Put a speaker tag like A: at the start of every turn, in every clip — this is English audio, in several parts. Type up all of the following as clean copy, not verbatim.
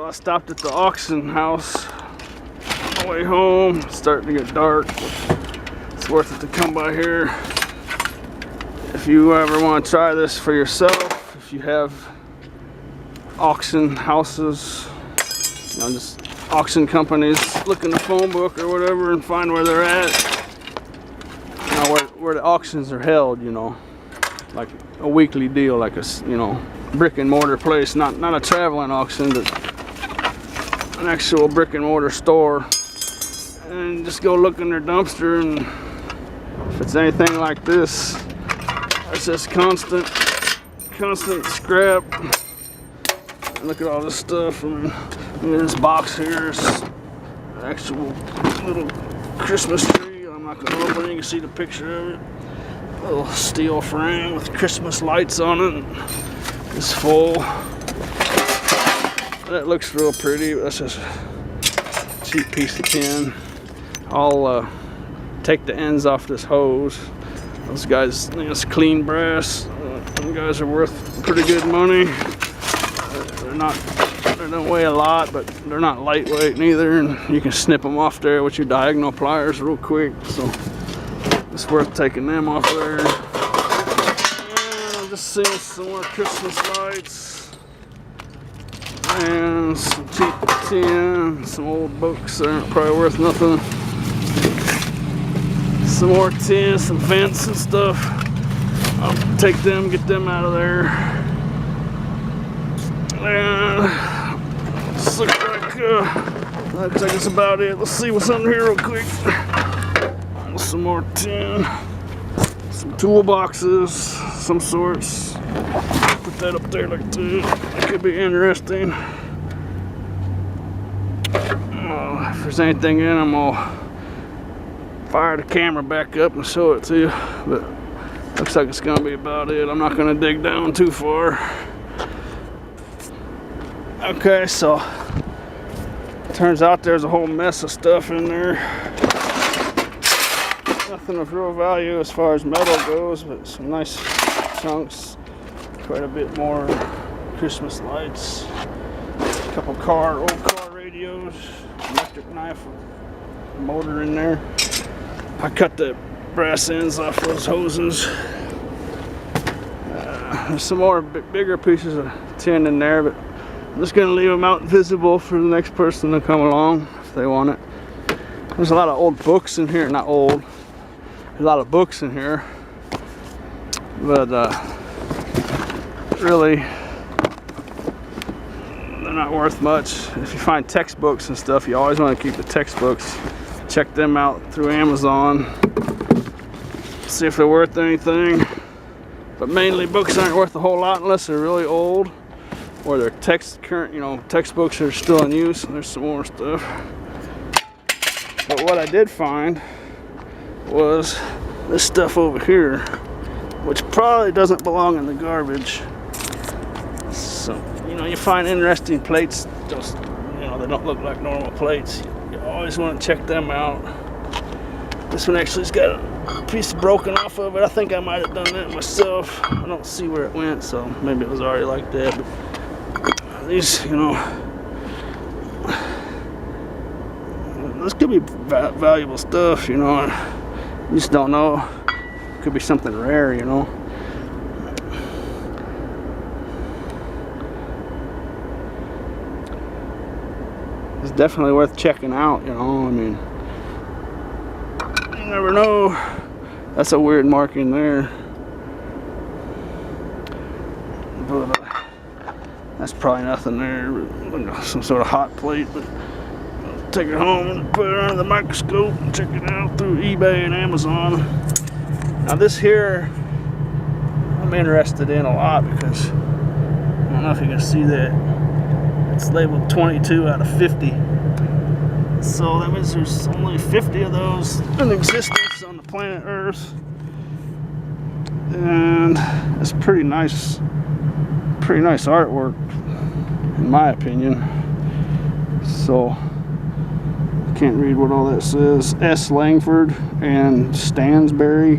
A: So I stopped at the auction house on the way home. It's starting to get dark. It's worth it to come by here. If you ever want to try this for yourself, if you have auction houses, you know, just auction companies, look in the phone book or whatever and find where they're at. You know, where the auctions are held, you know, like a weekly deal, like a, you know, brick and mortar place, not a traveling auction, but an actual brick and mortar store. And just go look in their dumpster, and if it's anything like this, it's just constant scrap. And look at all this stuff. I mean, this box here is an actual little Christmas tree. I'm not gonna open it, you can see the picture of it. A little steel frame with Christmas lights on it. It's full. That looks real pretty, but that's just a cheap piece of tin. I'll take the ends off this hose. Those guys, you know, it's clean brass. Them guys are worth pretty good money. They don't weigh a lot, but they're not lightweight neither, and you can snip them off there with your diagonal pliers real quick. So it's worth taking them off there. And I'm just seeing some more Christmas lights and some cheap tin, some old books that aren't probably worth nothing. Some more tin, some vents and stuff. I'll take them, get them out of there. And this looks like it's about it. Let's see what's under here real quick. Some more tin, some toolboxes, some sorts. Put that up there like that. That could be interesting. If there's anything in them, I'll fire the camera back up and show it to you. But looks like it's gonna be about it. I'm not gonna dig down too far. Okay, so turns out there's a whole mess of stuff in there. Nothing of real value as far as metal goes, but some nice chunks. Quite a bit more Christmas lights. A couple old car radios. Electric knife with a motor in there. I cut the brass ends off those hoses. There's some more bigger pieces of tin in there, but I'm just going to leave them out visible for the next person to come along if they want it. There's a lot of old books in here. Not old. There's a lot of books in here. But really, they're not worth much. If you find textbooks and stuff, you always want to keep the textbooks. Check them out through Amazon. See if they're worth anything. But mainly books aren't worth a whole lot unless they're really old. Or they're textbooks are still in use. There's some more stuff. But what I did find was this stuff over here, which probably doesn't belong in the garbage. So, you know, you find interesting plates, just, you know, they don't look like normal plates. You always want to check them out. This one actually's got a piece broken off of it. I think I might have done that myself. I don't see where it went, so maybe it was already like that. But these, you know, this could be valuable stuff, you know. You just don't know. Could be something rare, you know. It's definitely worth checking out, you know. I mean, you never know. That's a weird marking there. But that's probably nothing there. Some sort of hot plate. But I'll take it home and put it under the microscope and check it out through eBay and Amazon. Now this here, I'm interested in a lot because I don't know if you can see that. It's labeled 22 out of 50. So that means there's only 50 of those in existence on the planet Earth. And it's pretty nice artwork, in my opinion. So I can't read what all that says. S. Langford and Stansberry.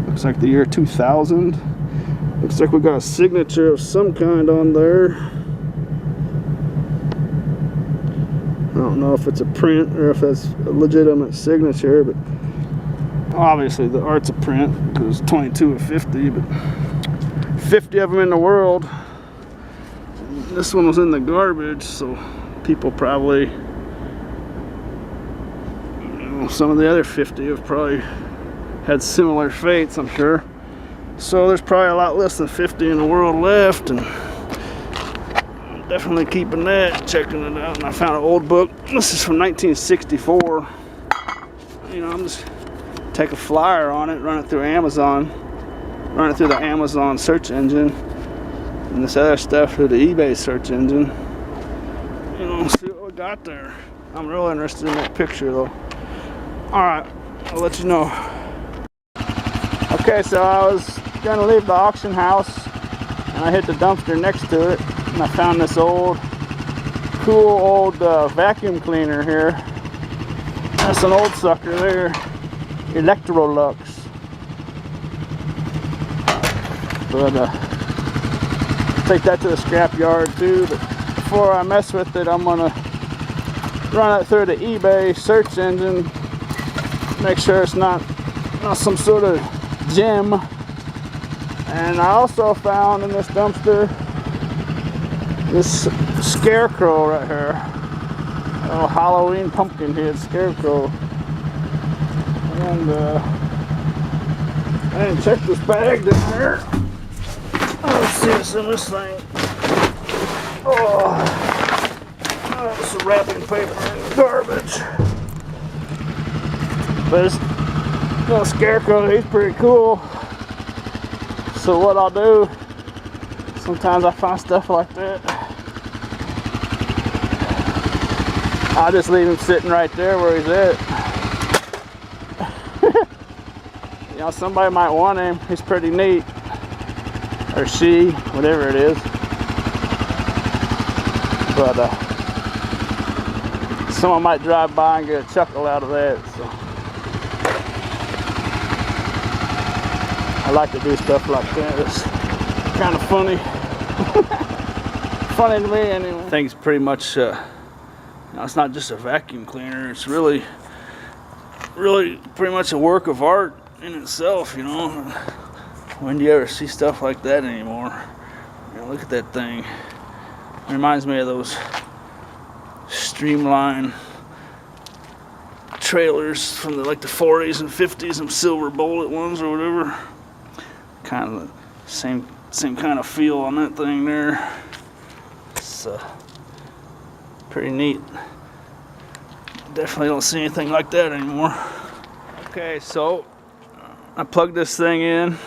A: Looks like the year 2000. Looks like we got a signature of some kind on there. don't know if it's a print or if it's a legitimate signature, but obviously the art's a print because it's 22 of 50, but 50 of them in the world. This one was in the garbage, so people probably, some of the other 50 have probably had similar fates, I'm sure. So there's probably a lot less than 50 in the world left, and I'm definitely keeping that, checking it out. And I found an old book. This is from 1964. You know, I'm just take a flyer on it, run it through Amazon, run it through the Amazon search engine, and this other stuff through the eBay search engine. You know, see what we got there. I'm real interested in that picture though. Alright, I'll let you know. Okay, so I was gonna leave the auction house and I hit the dumpster next to it, and I found this cool old vacuum cleaner here. That's an old sucker there, Electrolux. But take that to the scrap yard too. But before I mess with it, I'm gonna run it through the eBay search engine, make sure it's not some sort of gem. And I also found in this dumpster this scarecrow right here, a little Halloween pumpkin head scarecrow. And I didn't check this bag down there. Let's see what's in this thing. Oh, some wrapping paper and garbage. But this little scarecrow, he's pretty cool. So what I'll do, sometimes I find stuff like that, I'll just leave him sitting right there where he's at. You know, somebody might want him. He's pretty neat. Or she, whatever it is. But someone might drive by and get a chuckle out of that. So I like to do stuff like that. It's kind of funny. Funny to me anyway. I think it's pretty much, you know, it's not just a vacuum cleaner. It's really pretty much a work of art in itself, you know. When do you ever see stuff like that anymore? You know, look at that thing. It reminds me of those streamline trailers from the 40s and 50s, them silver bullet ones or whatever. Kind of the same kind of feel on that thing there. It's pretty neat. Definitely don't see anything like that anymore. Okay, so I plugged this thing in,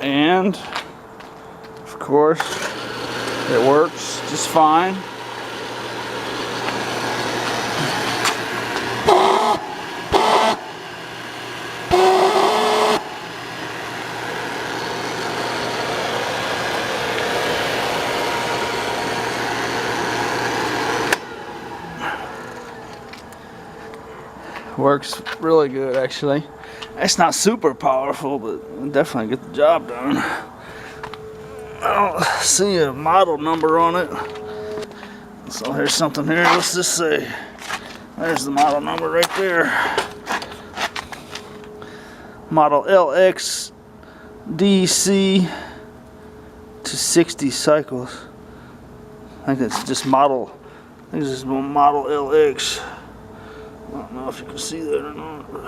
A: and of course it works just fine. Works really good, actually. It's not super powerful, but it'll definitely get the job done. I don't see a model number on it. So here's something here. Let's just say there's the model number right there. Model LXDC to 60 cycles. I think it's just model. I think it's just model LX. I don't know if you can see that or not, but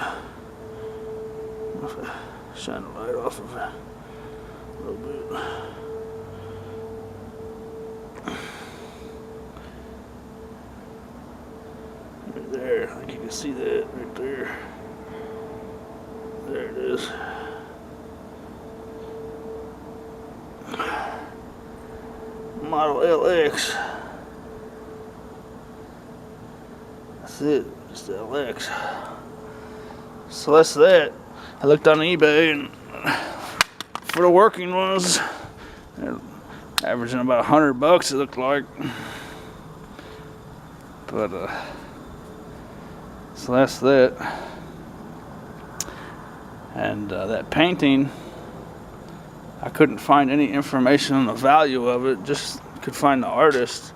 A: if I shine the light off of it a little bit. Right there, I think you can see that right there. There it is. Model LX. That's it. Just LX. So that's that. I looked on eBay, and for the working ones, they're averaging about $100. It looked like. But so that's that. And that painting, I couldn't find any information on the value of it. Just could find the artist.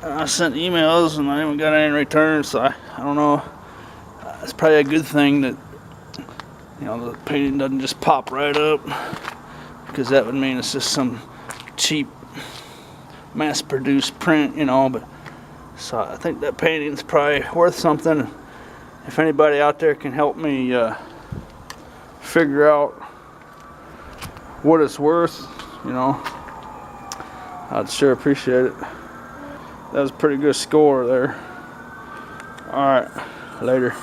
A: I sent emails and I haven't got any returns, so I don't know. It's probably a good thing that, you know, the painting doesn't just pop right up, because that would mean it's just some cheap mass-produced print, you know. But so I think that painting's probably worth something. If anybody out there can help me figure out what it's worth, you know, I'd sure appreciate it. That was a pretty good score there. All right, later.